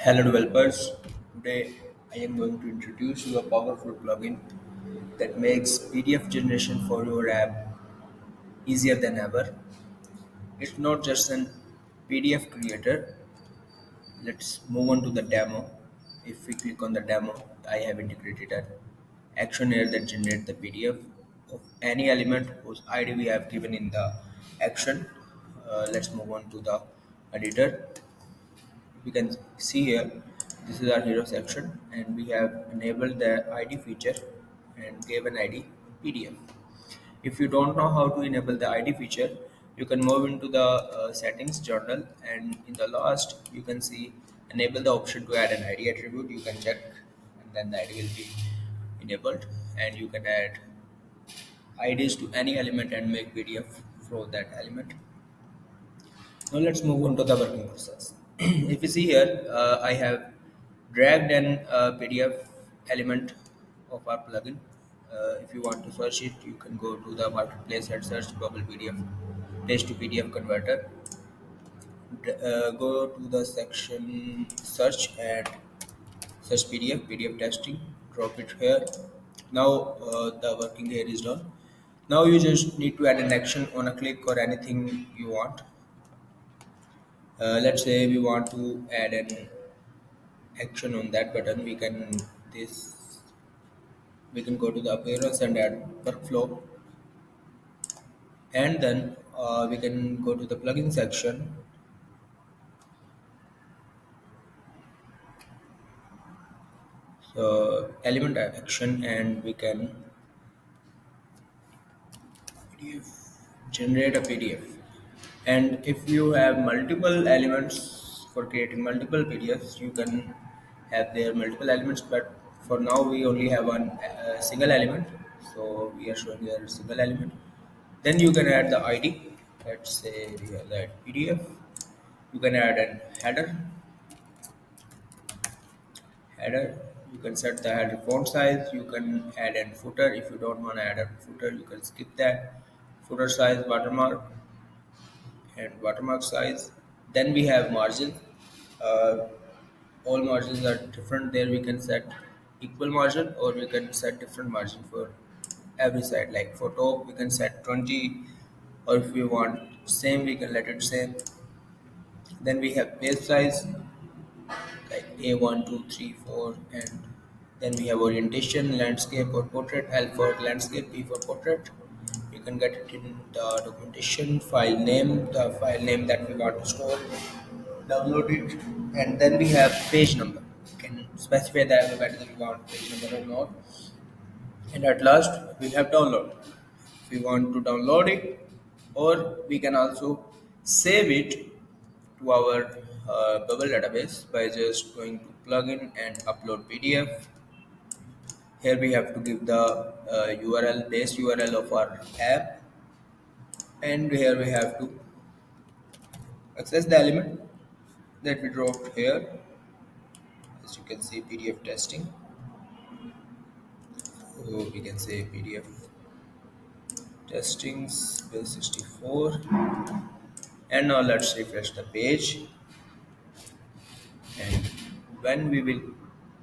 Hello developers, today I am going to introduce you a powerful plugin that makes PDF generation for your app easier than ever. It's not just an PDF creator. Let's move on to the demo. If we click on the demo, I have integrated an action here that generates the PDF of any element whose ID we have given in the action. Let's move on to the editor. We can see here this is our hero section and we have enabled the id feature and gave an id pdf. If you don't know how to enable the id feature, you can move into the settings journal, and in the last you can see enable the option to add an id attribute. You can check and then the id will be enabled, and you can add ids to any element and make pdf for that element. Now let's move on to the working process. If you see here, I have dragged an PDF element of our plugin. If you want to search it, you can go to the marketplace and search Bubble PDF, text to PDF converter. Go to the section search and search PDF testing. Drop it here. Now the working here is done. Now you just need to add an action on a click or anything you want. Let's say we want to add an action on that button. We can go to the appearance and add workflow, and then we can go to the plugin section. So element action, and we can PDF, generate a PDF. And if you have multiple elements for creating multiple PDFs, you can have their multiple elements. But for now, we only have one single element, so we are showing here a single element. Then you can add the ID. Let's say we have that PDF. You can add an header. You can set the header font size. You can add a footer. If you don't want to add a footer, you can skip that. Footer size, watermark, and watermark size. Then we have margin. Uh, all margins are different. There we can set equal margin, or we can set different margin for every side. Like for top, we can set 20, or if we want same, we can let it same. Then we have page size like A1, 2, 3, 4, and then we have orientation, landscape or portrait. L for landscape, P for portrait. You can get it in the documentation. File name, the file name that we want to store, download it, and then we have page number. You can specify that whether we want page number or not. And at last, we have download. If we want to download it, or we can also save it to our Bubble database by just going to plugin and upload PDF. Here we have to give the URL, base URL of our app, and here we have to access the element that we dropped here. As you can see, PDF testing. So we can say PDF testing space 64, and now let's refresh the page. And when we will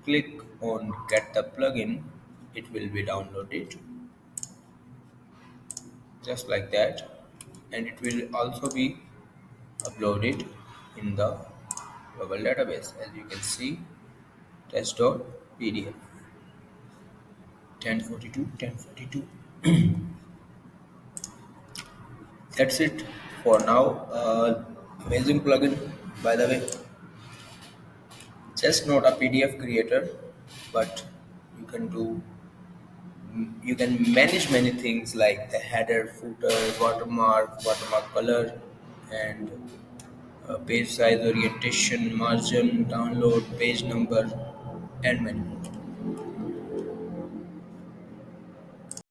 click on get the plugin, it will be downloaded just like that, and it will also be uploaded in the global database. As you can see, test.pdf 1042. That's it for now. Amazing plugin, by the way. Just not a PDF creator, but you can do you can manage many things like the header, footer, watermark color, and page size, orientation, margin, download, page number, and many more.